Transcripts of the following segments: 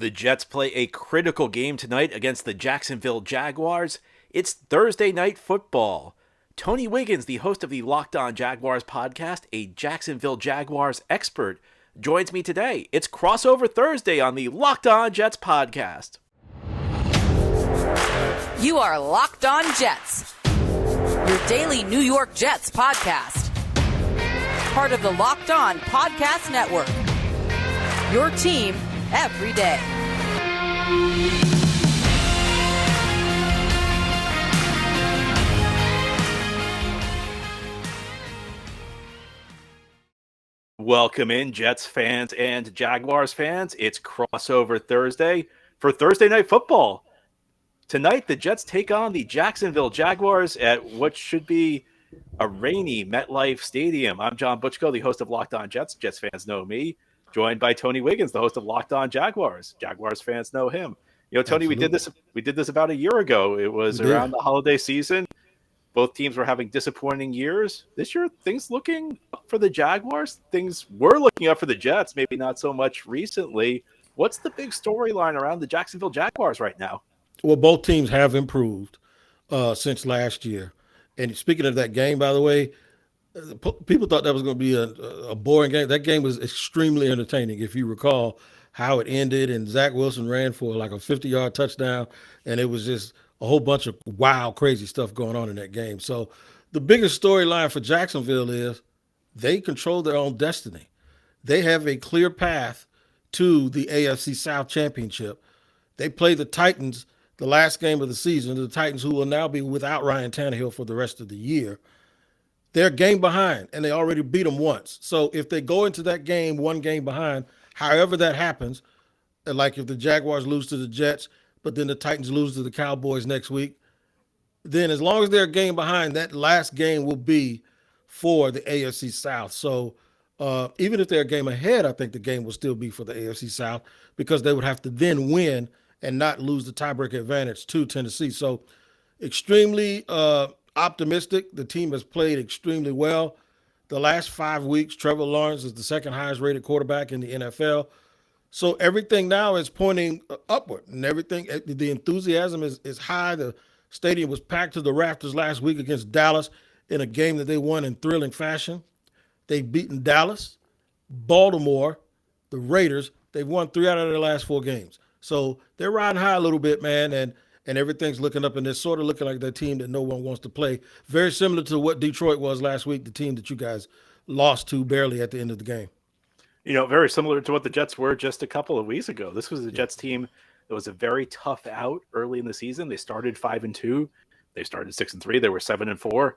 The Jets play a critical game tonight against the Jacksonville Jaguars. It's Thursday night football. Tony Wiggins, the host of the Locked On Jaguars podcast, a Jacksonville Jaguars expert, joins me today. It's Crossover Thursday on the Locked On Jets podcast. You are Locked On Jets, your daily New York Jets podcast. Part of the Locked On Podcast Network. Your team every day. Welcome in, Jets fans and Jaguars fans. It's Crossover Thursday for Thursday Night Football. Tonight, the Jets take on the Jacksonville Jaguars at what should be a rainy MetLife Stadium. I'm John Butchko, the host of Locked On Jets. Jets fans know me. Joined by Tony Wiggins, the host of Locked On Jaguars. Jaguars fans know him. You know, Tony, Absolutely. we did this about a year ago. It was around the holiday season. Both teams were having disappointing years. This year, things looking up for the Jaguars. Things were looking up for the Jets, maybe not so much recently. What's the big storyline around the Jacksonville Jaguars right now? Well, both teams have improved since last year. And speaking of that game, by the way, people thought that was going to be a boring game. That game was extremely entertaining. If you recall how it ended, and Zach Wilson ran for like a 50-yard touchdown, and it was just a whole bunch of wild, crazy stuff going on in that game. So the biggest storyline for Jacksonville is they control their own destiny. They have a clear path to the AFC South Championship. They play the Titans the last game of the season, the Titans who will now be without Ryan Tannehill for the rest of the year. They're a game behind, and they already beat them once. So if they go into that game one game behind, however that happens, like if the Jaguars lose to the Jets, but then the Titans lose to the Cowboys next week, then as long as they're a game behind, that last game will be for the AFC South. So even if they're a game ahead, I think the game will still be for the AFC South because they would have to then win and not lose the tiebreaker advantage to Tennessee. So extremely optimistic. The team has played extremely well. The last 5 weeks, Trevor Lawrence is the second highest rated quarterback in the NFL. So everything now is pointing upward, and everything, the enthusiasm is high. The stadium was packed to the rafters last week against Dallas in a game that they won in thrilling fashion. They've beaten Dallas, Baltimore, the Raiders. They've won 3 out of their last 4 games. So they're riding high a little bit, man, and everything's looking up, and they're sort of looking like that team that no one wants to play. Very similar to what Detroit was last week, the team that you guys lost to barely at the end of the game. You know, very similar to what the Jets were just a couple of weeks ago. This was a Jets team that was a very tough out early in the season. They started 5-2. They started 6-3. They were 7-4.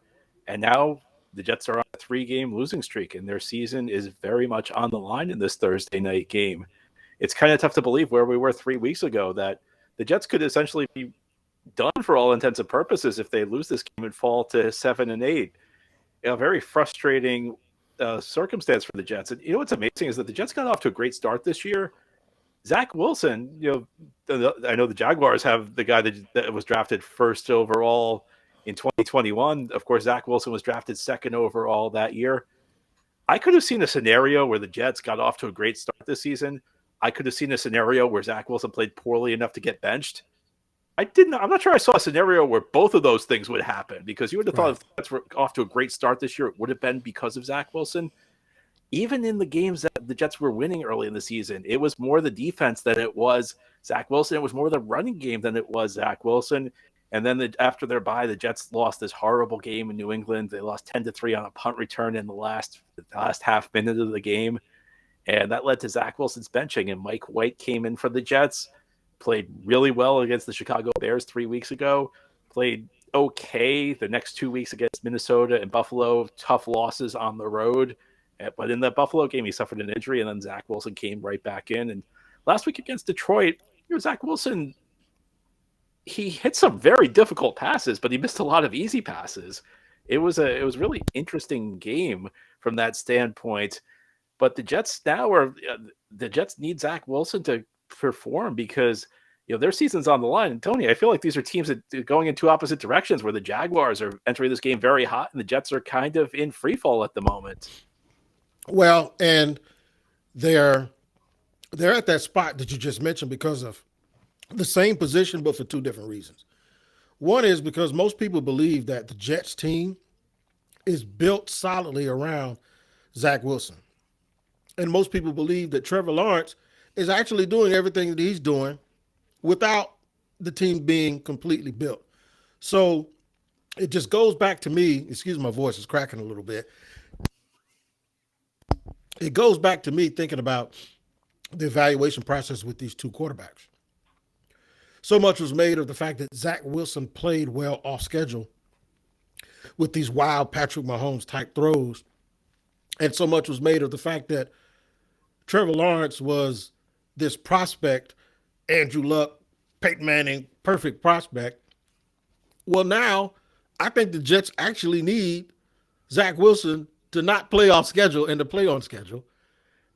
And now the Jets are on a 3-game losing streak, and their season is very much on the line in this Thursday night game. It's kind of tough to believe where we were 3 weeks ago that the Jets could essentially be done for all intents and purposes if they lose this game and fall to 7-8. A very frustrating circumstance for the Jets. And you know what's amazing is that the Jets got off to a great start this year. Zach Wilson, you know, I know the Jaguars have the guy that was drafted first overall in 2021. Of course, Zach Wilson was drafted second overall that year. I could have seen a scenario where the Jets got off to a great start this season. I could have seen a scenario where Zach Wilson played poorly enough to get benched. I'm not sure I saw a scenario where both of those things would happen, because you would have thought if the Jets were off to a great start this year, it would have been because of Zach Wilson. Even in the games that the Jets were winning early in the season, it was more the defense than it was Zach Wilson. It was more the running game than it was Zach Wilson. And then after their bye, the Jets lost this horrible game in New England. They lost 10-3 on a punt return in the last half minute of the game. And that led to Zach Wilson's benching, and Mike White came in for the Jets, played really well against the Chicago Bears 3 weeks ago, played okay the next 2 weeks against Minnesota and Buffalo, tough losses on the road. But in that Buffalo game, he suffered an injury, and then Zach Wilson came right back in. And last week against Detroit, Zach Wilson, he hit some very difficult passes, but he missed a lot of easy passes. It was a really interesting game from that standpoint. But the Jets need Zach Wilson to perform, because their season's on the line. And Tony, I feel like these are teams that are going in two opposite directions, where the Jaguars are entering this game very hot and the Jets are kind of in free fall at the moment. Well, and they're they're at that spot that you just mentioned because of the same position, but for two different reasons. One is because most people believe that the Jets team is built solidly around Zach Wilson. And most people believe that Trevor Lawrence is actually doing everything that he's doing without the team being completely built. So it just goes back to me, excuse my voice is cracking a little bit. It goes back to me thinking about the evaluation process with these two quarterbacks. So much was made of the fact that Zach Wilson played well off schedule with these wild Patrick Mahomes type throws. And so much was made of the fact that Trevor Lawrence was this prospect, Andrew Luck, Peyton Manning, perfect prospect. Well, now I think the Jets actually need Zach Wilson to not play off schedule and to play on schedule.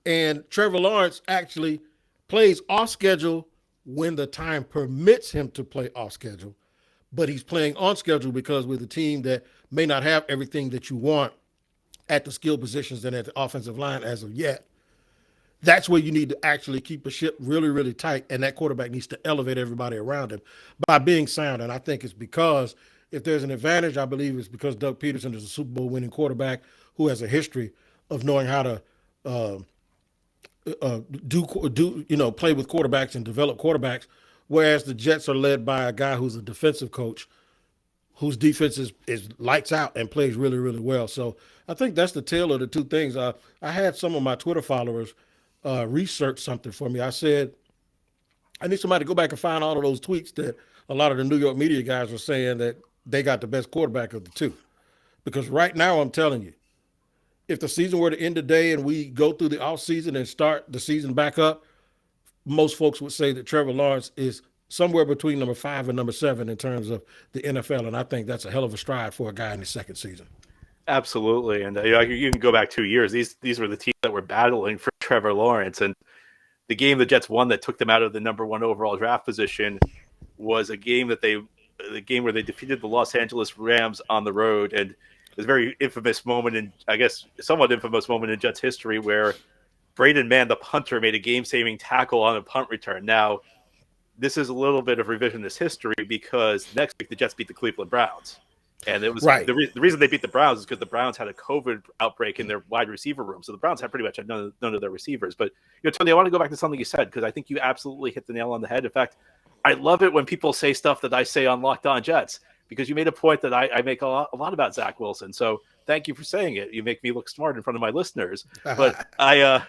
And Trevor Lawrence actually plays off schedule when the time permits him to play off schedule, but he's playing on schedule because with a team that may not have everything that you want at the skill positions and at the offensive line as of yet, that's where you need to actually keep a ship really, really tight, and that quarterback needs to elevate everybody around him by being sound. And I think it's because if there's an advantage, I believe it's because Doug Peterson is a Super Bowl winning quarterback who has a history of knowing how to play with quarterbacks and develop quarterbacks, whereas the Jets are led by a guy who's a defensive coach whose defense is lights out and plays really, really well. So I think that's the tale of the two things. I had some of my Twitter followers research something for me. I said, I need somebody to go back and find all of those tweets that a lot of the New York media guys were saying that they got the best quarterback of the two. Because right now, I'm telling you, if the season were to end today and we go through the offseason and start the season back up, most folks would say that Trevor Lawrence is somewhere between number 5 and number 7 in terms of the NFL. And I think that's a hell of a stride for a guy in his second season. Absolutely. And you can go back 2 years. These were the teams that were battling for Trevor Lawrence. And the game the Jets won that took them out of the number 1 overall draft position was a game where they defeated the Los Angeles Rams on the road. And it was a very infamous moment, and I guess somewhat infamous moment in Jets history, where Braden Mann, the punter, made a game-saving tackle on a punt return. Now, this is a little bit of revisionist history because next week the Jets beat the Cleveland Browns. And it was right. The reason they beat the Browns is because the Browns had a COVID outbreak in their wide receiver room. So the Browns had pretty much none of their receivers. But, Tony, I want to go back to something you said because I think you absolutely hit the nail on the head. In fact, I love it when people say stuff that I say on Locked On Jets, because you made a point that I make a lot about Zach Wilson. So thank you for saying it. You make me look smart in front of my listeners. But I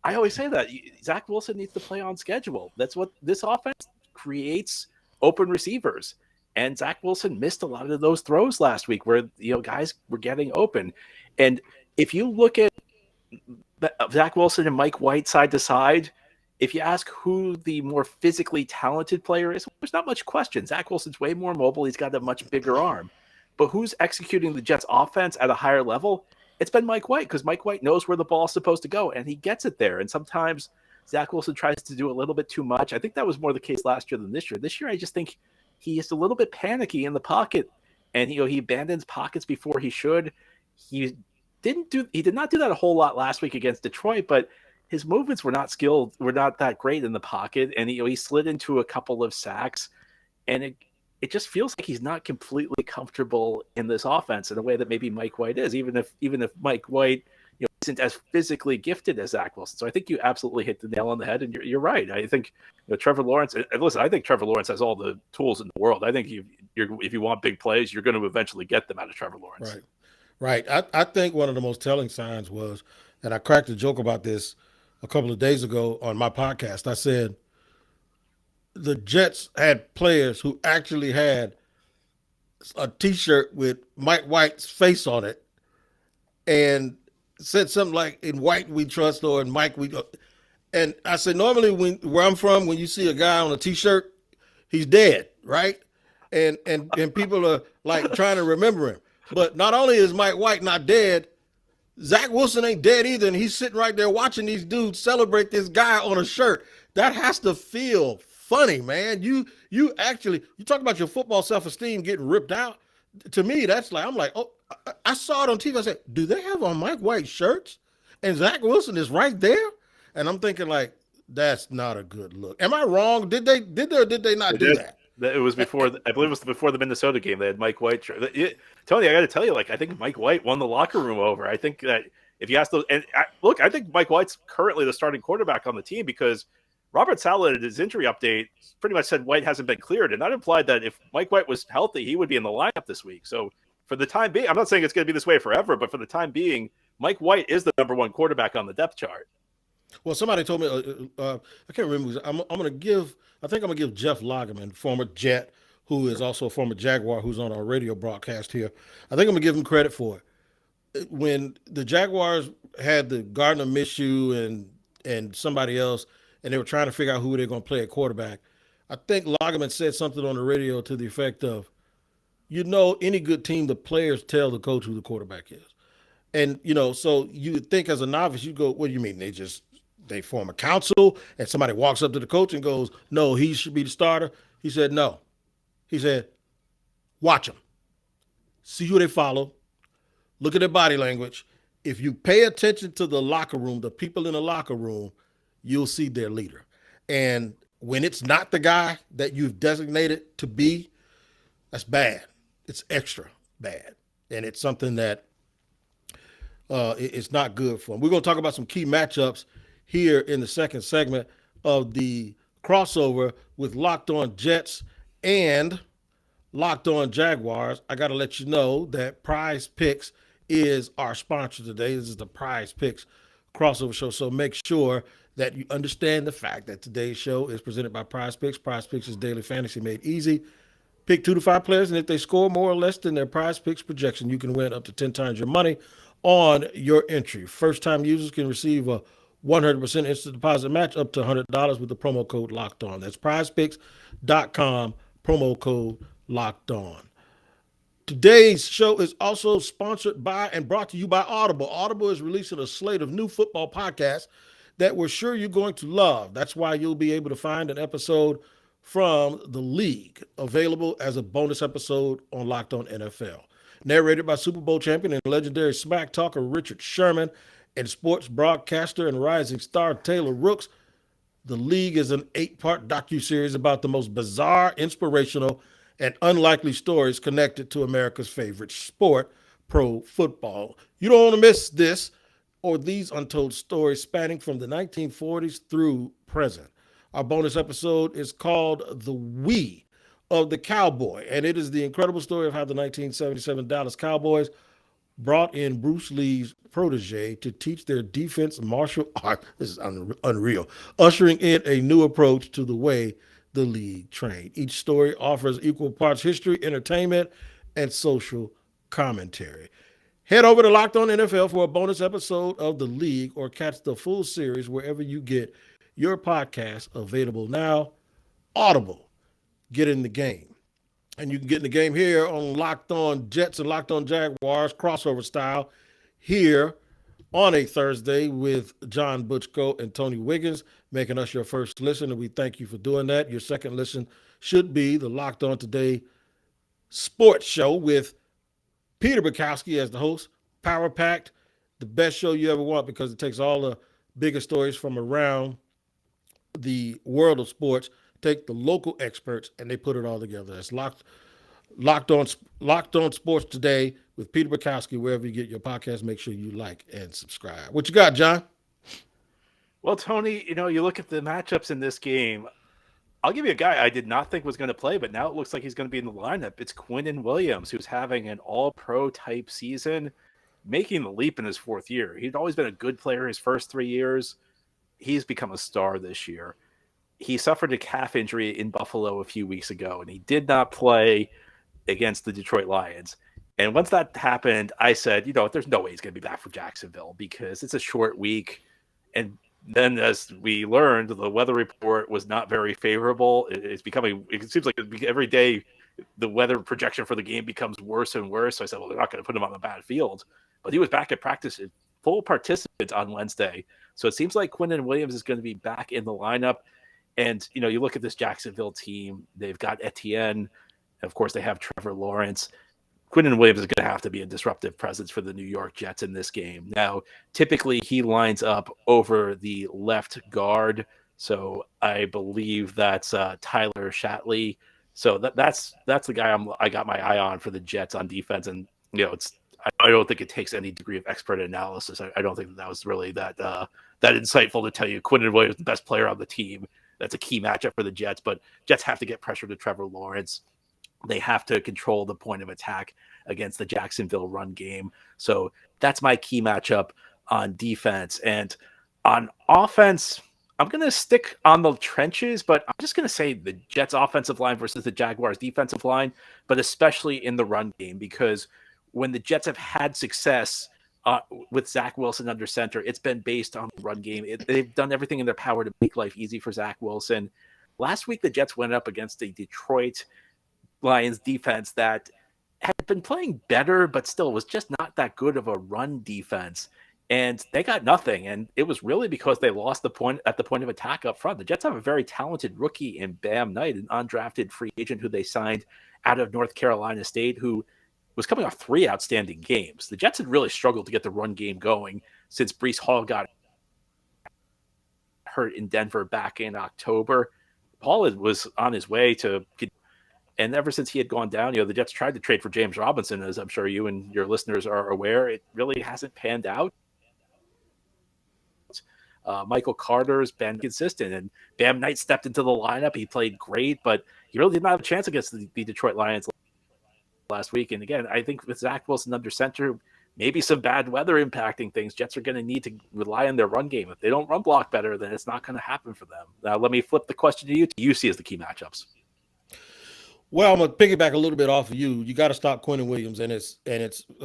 always say that Zach Wilson needs to play on schedule. That's what this offense creates, open receivers. And Zach Wilson missed a lot of those throws last week where, guys were getting open. And if you look at Zach Wilson and Mike White side to side, if you ask who the more physically talented player is, there's not much question. Zach Wilson's way more mobile. He's got a much bigger arm. But who's executing the Jets offense at a higher level? It's been Mike White, because Mike White knows where the ball is supposed to go, and he gets it there. And sometimes Zach Wilson tries to do a little bit too much. I think that was more the case last year than this year. This year, I just think he is a little bit panicky in the pocket, and he abandons pockets before he should. He did not do that a whole lot last week against Detroit, but his movements were not that great in the pocket, and he slid into a couple of sacks, and it just feels like he's not completely comfortable in this offense in a way that maybe Mike White is, even if Mike White isn't as physically gifted as Zach Wilson. So I think you absolutely hit the nail on the head, and you're right. I think Trevor Lawrence. And listen, I think Trevor Lawrence has all the tools in the world. I think if you want big plays, you're going to eventually get them out of Trevor Lawrence. Right. I think one of the most telling signs was, and I cracked a joke about this a couple of days ago on my podcast. I said the Jets had players who actually had a T-shirt with Mike White's face on it, and said something like, "In White we trust," or "In Mike we." And I said, normally where I'm from, when you see a guy on a T-shirt, he's dead, right? And people are like trying to remember him. But not only is Mike White not dead, Zach Wilson ain't dead either, and he's sitting right there watching these dudes celebrate this guy on a shirt. That has to feel funny, man. You talk about your football self-esteem getting ripped out. To me, that's like, I'm like, oh, I saw it on TV. I said, do they have on Mike White shirts? And Zach Wilson is right there? And I'm thinking, like, That's not a good look. Am I wrong? Did they or did they not do that? It was before, I believe it was before the Minnesota game. They had Mike White. Tony, I got to tell you, like, I think Mike White won the locker room over. I think that if you ask those, I think Mike White's currently the starting quarterback on the team because Robert Saleh, at his injury update, pretty much said White hasn't been cleared. And that implied that if Mike White was healthy, he would be in the lineup this week. So for the time being, I'm not saying it's going to be this way forever, but for the time being, Mike White is the number one quarterback on the depth chart. Well, somebody told me, I can't remember. I'm going to give Jeff Lageman, former Jet, who is also a former Jaguar, who's on our radio broadcast here. I think I'm going to give him credit for it. When the Jaguars had the Gardner Minshew and somebody else, and they were trying to figure out who they're going to play at quarterback, I think Lageman said something on the radio to the effect of, any good team, the players tell the coach who the quarterback is. And, so you would think as a novice, you go, what do you mean? They form a council and somebody walks up to the coach and goes, no, he should be the starter. He said, no. He said, watch them. See who they follow. Look at their body language. If you pay attention to the locker room, the people in the locker room, you'll see their leader. And when it's not the guy that you've designated to be, that's bad. It's extra bad. And it's something that it's not good for them. We're going to talk about some key matchups here in the second segment of the crossover with Locked On Jets and Locked On Jaguars. I got to let you know that PrizePicks is our sponsor today. This is the PrizePicks crossover show. So make sure that you understand the fact that today's show is presented by PrizePicks. PrizePicks is daily fantasy made easy. Pick 2 to 5 players, and if they score more or less than their PrizePicks projection, you can win up to 10 times your money on your entry. First-time users can receive a 100% instant deposit match up to $100 with the promo code Locked On. That's PrizePicks.com, promo code Locked On. Today's show is also sponsored by and brought to you by Audible. Audible is releasing a slate of new football podcasts that we're sure you're going to love. That's why you'll be able to find an episode from The League available as a bonus episode on Locked On NFL. Narrated by Super Bowl champion and legendary smack talker Richard Sherman and sports broadcaster and rising star Taylor Rooks, The League is an 8-part docuseries about the most bizarre, inspirational, and unlikely stories connected to America's favorite sport, pro football. You don't want to miss this or these untold stories spanning from the 1940s through present. Our bonus episode is called The We of the Cowboy, and it is the incredible story of how the 1977 Dallas Cowboys brought in Bruce Lee's protege to teach their defense martial art. This is unreal. Ushering in a new approach to the way the league trained. Each story offers equal parts history, entertainment, and social commentary. Head over to Locked On NFL for a bonus episode of The League or catch the full series wherever you get your podcast, available now. Audible, get in the game. And you can get in the game here on Locked On Jets and Locked On Jaguars, crossover style, here on a Thursday with John Butchko and Tony Wiggins, making us your first listen, and we thank you for doing that. Your second listen should be the Locked On Today sports show with Peter Bukowski as the host, power-packed, the best show you ever want because it takes all the biggest stories from around the world of sports, take the local experts, and they put it all together. That's Locked On Sports Today with Peter Bukowski. Wherever you get your podcast, make sure you like and subscribe. What you got, John? Well, Tony, you look at the matchups in this game. I'll give you a guy I did not think was going to play, but now it looks like he's going to be in the lineup. It's Quinnen Williams, who's having an all-pro type season, making the leap in his 4th year. He'd always been a good player his first 3 years. He's become a star this year. He suffered a calf injury in Buffalo a few weeks ago, and he did not play against the Detroit Lions. And once that happened, I said, there's no way he's going to be back for Jacksonville because it's a short week. And then as we learned, the weather report was not very favorable. It seems like every day the weather projection for the game becomes worse and worse. So I said, well, they're not going to put him on the bad field. But he was back at practice, full participant on Wednesday. So it seems like Quinnen Williams is going to be back in the lineup. And, you look at this Jacksonville team, they've got Etienne. Of course, they have Trevor Lawrence. Quinnen Williams is going to have to be a disruptive presence for the New York Jets in this game. Now, typically he lines up over the left guard So I believe that's Tyler Shatley. So that's the guy I got my eye on for the Jets on defense. And I don't think it takes any degree of expert analysis. I don't think that was really that insightful to tell you Quinton Williams is the best player on the team. That's a key matchup for the Jets. But Jets have to get pressure to Trevor Lawrence. They have to control the point of attack against the Jacksonville run game. So that's my key matchup on defense. And on offense, I'm going to stick on the trenches, but I'm just going to say the Jets offensive line versus the Jaguars defensive line, but especially in the run game, because when the Jets have had success with Zach Wilson under center, it's been based on the run game. They've done everything in their power to make life easy for Zach Wilson. Last week, the Jets went up against the Detroit Lions defense that had been playing better, but still was just not that good of a run defense. And they got nothing. And it was really because they lost the point at the point of attack up front. The Jets have a very talented rookie in Bam Knight, an undrafted free agent who they signed out of North Carolina State, who was coming off 3 outstanding games. The Jets had really struggled to get the run game going since Breece Hall got hurt in Denver back in October. Hall was on his way to get. And ever since he had gone down, the Jets tried to trade for James Robinson, as I'm sure you and your listeners are aware. It really hasn't panned out. Michael Carter's been consistent, and Bam Knight stepped into the lineup. He played great, but he really did not have a chance against the Detroit Lions last week. And again, I think with Zach Wilson under center, maybe some bad weather impacting things, Jets are going to need to rely on their run game. If they don't run block better, then it's not going to happen for them. Now, let me flip the question to you. Do you see as the key matchups? Well, I'm gonna piggyback a little bit off of you. You got to stop Quinton Williams, and it's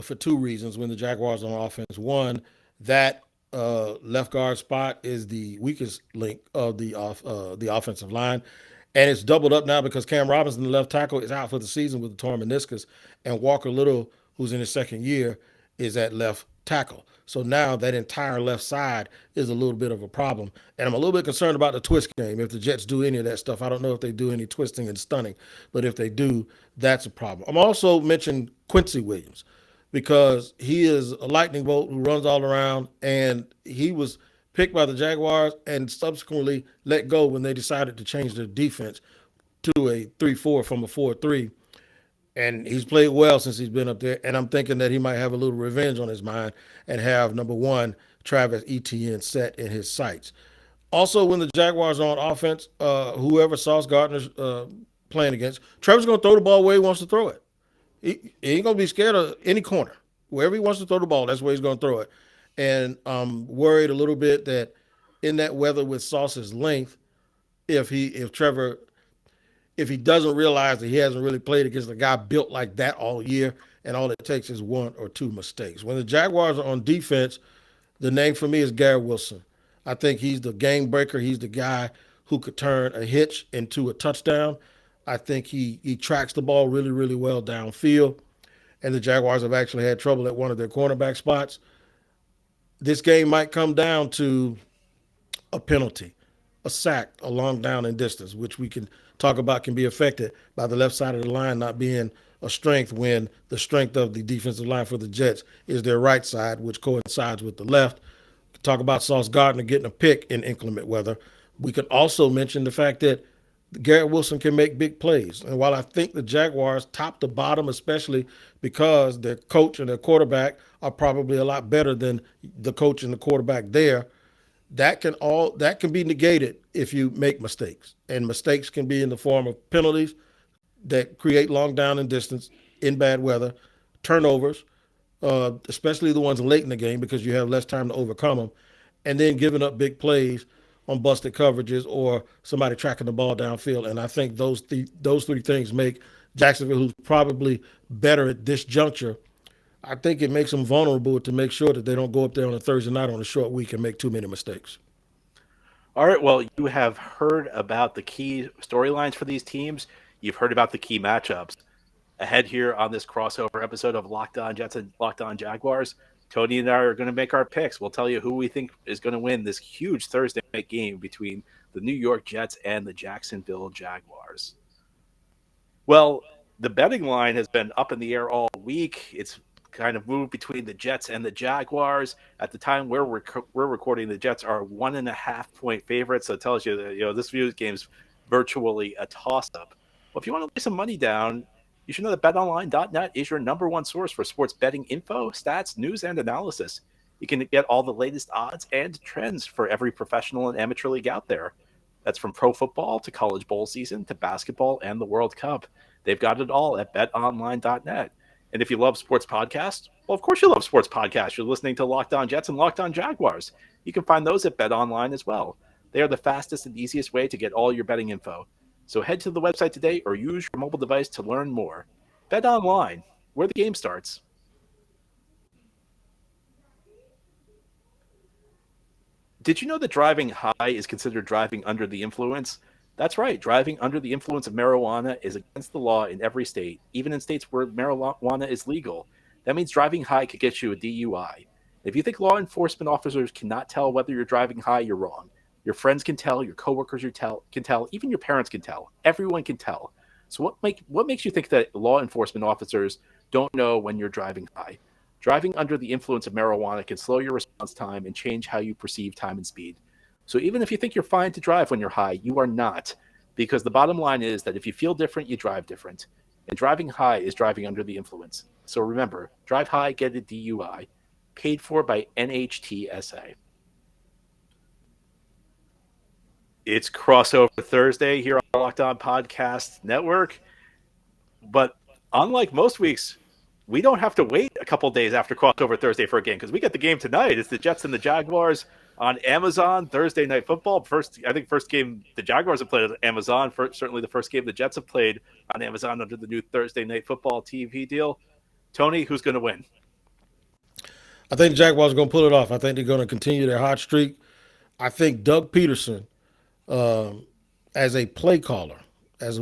for 2 reasons. When the Jaguars are on offense, one, that left guard spot is the weakest link of the offensive line, and it's doubled up now because Cam Robinson, the left tackle, is out for the season with a torn meniscus, and Walker Little, who's in his second year, is at left tackle. So now that entire left side is a little bit of a problem. And I'm a little bit concerned about the twist game. If the Jets do any of that stuff, I don't know if they do any twisting and stunning, but if they do, that's a problem. I'm also mentioning Quincy Williams because he is a lightning bolt who runs all around, and he was picked by the Jaguars and subsequently let go when they decided to change their defense to a 3-4 from a 4-3. And he's played well since he's been up there. And I'm thinking that he might have a little revenge on his mind and have, number one, Travis Etienne set in his sights. Also, when the Jaguars are on offense, whoever Sauce Gardner's playing against, Trevor's going to throw the ball where he wants to throw it. He ain't going to be scared of any corner. Wherever he wants to throw the ball, that's where he's going to throw it. And I'm worried a little bit that in that weather with Sauce's length, if Trevor – if he doesn't realize that he hasn't really played against a guy built like that all year, and all it takes is 1 or 2 mistakes. When the Jaguars are on defense, the name for me is Garrett Wilson. I think he's the game breaker. He's the guy who could turn a hitch into a touchdown. I think he tracks the ball really, really well downfield, and the Jaguars have actually had trouble at one of their cornerback spots. This game might come down to a penalty, a sack, a long down and distance, which we can talk about can be affected by the left side of the line not being a strength when the strength of the defensive line for the Jets is their right side, which coincides with the left. Talk about Sauce Gardner getting a pick in inclement weather. We could also mention the fact that Garrett Wilson can make big plays. And while I think the Jaguars top to bottom, especially because their coach and their quarterback are probably a lot better than the coach and the quarterback there, that can be negated if you make mistakes. And mistakes can be in the form of penalties that create long down and distance in bad weather, turnovers, especially the ones late in the game because you have less time to overcome them, and then giving up big plays on busted coverages or somebody tracking the ball downfield. And I think those 3 things make Jacksonville, who's probably better at this juncture, I think it makes them vulnerable to make sure that they don't go up there on a Thursday night on a short week and make too many mistakes. All right, well, you have heard about the key storylines for these teams. You've heard about the key matchups. Ahead here on this crossover episode of Locked On Jets and Locked On Jaguars, Tony and I are going to make our picks. We'll tell you who we think is going to win this huge Thursday night game between the New York Jets and the Jacksonville Jaguars. Well, the betting line has been up in the air all week. It's kind of move between the Jets and the Jaguars. At the time where we're recording, the Jets are 1.5-point favorites. So it tells you that, this game's virtually a toss-up. Well, if you want to lay some money down, you should know that BetOnline.net is your number one source for sports betting info, stats, news, and analysis. You can get all the latest odds and trends for every professional and amateur league out there. That's from pro football to college bowl season to basketball and the World Cup. They've got it all at betonline.net. And if you love sports podcasts, well, of course you love sports podcasts. You're listening to Locked On Jets and Locked On Jaguars. You can find those at BetOnline as well. They are the fastest and easiest way to get all your betting info. So head to the website today or use your mobile device to learn more. BetOnline, where the game starts. Did you know that driving high is considered driving under the influence? That's right. Driving under the influence of marijuana is against the law in every state, even in states where marijuana is legal. That means driving high could get you a DUI. If you think law enforcement officers cannot tell whether you're driving high, you're wrong. Your friends can tell, your coworkers can tell, even your parents can tell. Everyone can tell. So what makes you think that law enforcement officers don't know when you're driving high? Driving under the influence of marijuana can slow your response time and change how you perceive time and speed. So even if you think you're fine to drive when you're high, you are not, because the bottom line is that if you feel different, you drive different. And driving high is driving under the influence. So remember, drive high, get a DUI. Paid for by NHTSA. It's crossover Thursday here on the Locked On Podcast Network. But unlike most weeks, we don't have to wait a couple days after crossover Thursday for a game because we get the game tonight. It's the Jets and the Jaguars on Amazon Thursday Night Football. First game the Jaguars have played on Amazon. Certainly the first game the Jets have played on Amazon under the new Thursday Night Football TV deal. Tony, who's going to win? I think the Jaguars are going to pull it off. I think they're going to continue their hot streak. I think Doug Peterson, as a play caller, as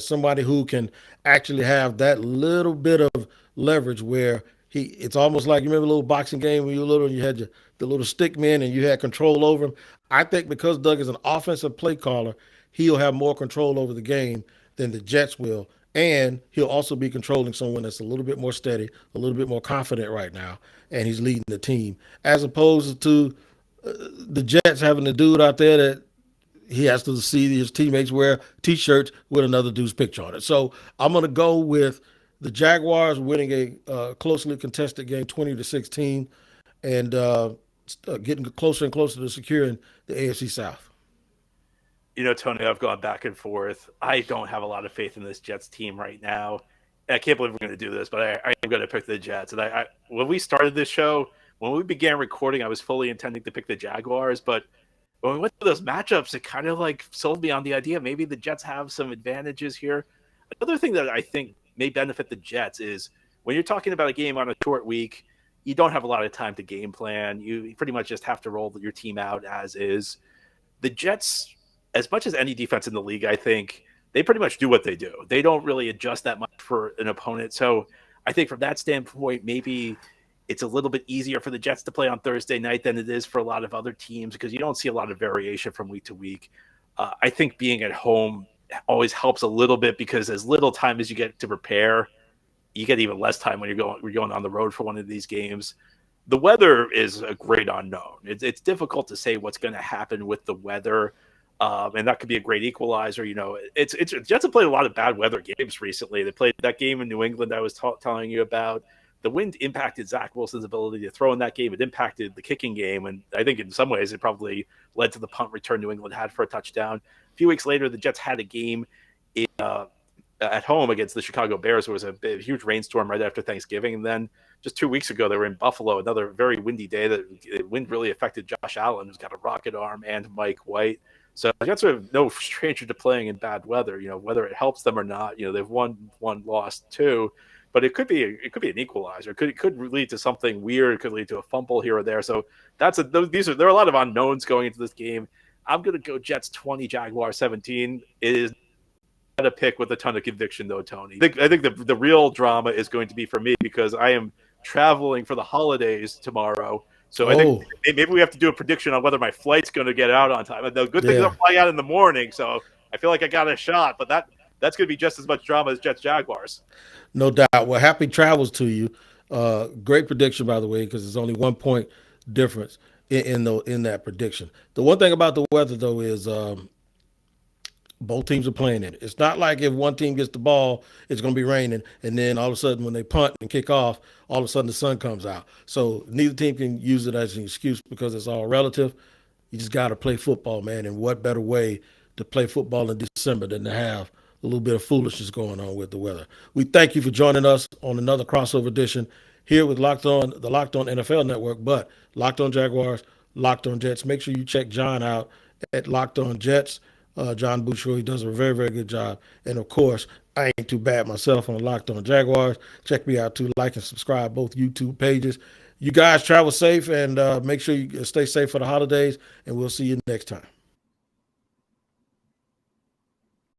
somebody who can actually have that little bit of leverage where it's almost like, you remember a little boxing game when you were little and you had the little stick men and you had control over him. I think because Doug is an offensive play caller, he'll have more control over the game than the Jets will. And he'll also be controlling someone that's a little bit more steady, a little bit more confident right now, and he's leading the team. As opposed to the Jets having a dude out there that he has to see his teammates wear T-shirts with another dude's picture on it. So I'm going to go with the Jaguars winning a closely contested game, 20-16, and getting closer and closer to securing the AFC South. Tony, I've gone back and forth. I don't have a lot of faith in this Jets team right now. I can't believe we're going to do this, but I am going to pick the Jets. And when we started this show, when we began recording, I was fully intending to pick the Jaguars. But when we went through those matchups, it kind of sold me on the idea maybe the Jets have some advantages here. Another thing that I think may benefit the Jets is when you're talking about a game on a short week, you don't have a lot of time to game plan. You pretty much just have to roll your team out as is. The Jets, as much as any defense in the league, I think they pretty much do what they do. They don't really adjust that much for an opponent. So I think from that standpoint, maybe it's a little bit easier for the Jets to play on Thursday night than it is for a lot of other teams because you don't see a lot of variation from week to week. I think being at home always helps a little bit because as little time as you get to prepare, you get even less time when you're going on the road for one of these games. The weather is a great unknown. It's difficult to say what's going to happen with the weather. And that could be a great equalizer. Jets have played a lot of bad weather games recently. They played that game in New England I was telling you about. The wind impacted Zach Wilson's ability to throw in that game. It impacted the kicking game. And I think in some ways it probably led to the punt return New England had for a touchdown. A few weeks later, the Jets had a game at home against the Chicago Bears. There was a huge rainstorm right after Thanksgiving. And then just 2 weeks ago, they were in Buffalo, another very windy day. The wind really affected Josh Allen, who's got a rocket arm, and Mike White. So the Jets are no stranger to playing in bad weather. Whether it helps them or not. They've won one, lost two, but it could be an equalizer. It could lead to something weird. It could lead to a fumble here or there. So there are a lot of unknowns going into this game. I'm going to go Jets 20, Jaguars 17. It is not a pick with a ton of conviction, though, Tony. I think the real drama is going to be for me because I am traveling for the holidays tomorrow. So I think maybe we have to do a prediction on whether my flight's going to get out on time. The good thing is I'm flying out in the morning, so I feel like I got a shot. But that's going to be just as much drama as Jets Jaguars. No doubt. Well, happy travels to you. Great prediction, by the way, because there's only 1 point difference in that prediction. The one thing about the weather, though, is both teams are playing in it. It's not like if one team gets the ball, it's going to be raining, and then all of a sudden when they punt and kick off, all of a sudden the sun comes out. So neither team can use it as an excuse because it's all relative. You just got to play football, man, and what better way to play football in December than to have a little bit of foolishness going on with the weather. We thank you for joining us on another crossover edition here with the Locked On NFL Network, but Locked On Jaguars, Locked On Jets. Make sure you check John out at Locked On Jets. John Boucher, he does a very, very good job. And, of course, I ain't too bad myself on Locked On Jaguars. Check me out, too. Like and subscribe both YouTube pages. You guys travel safe and make sure you stay safe for the holidays, and we'll see you next time.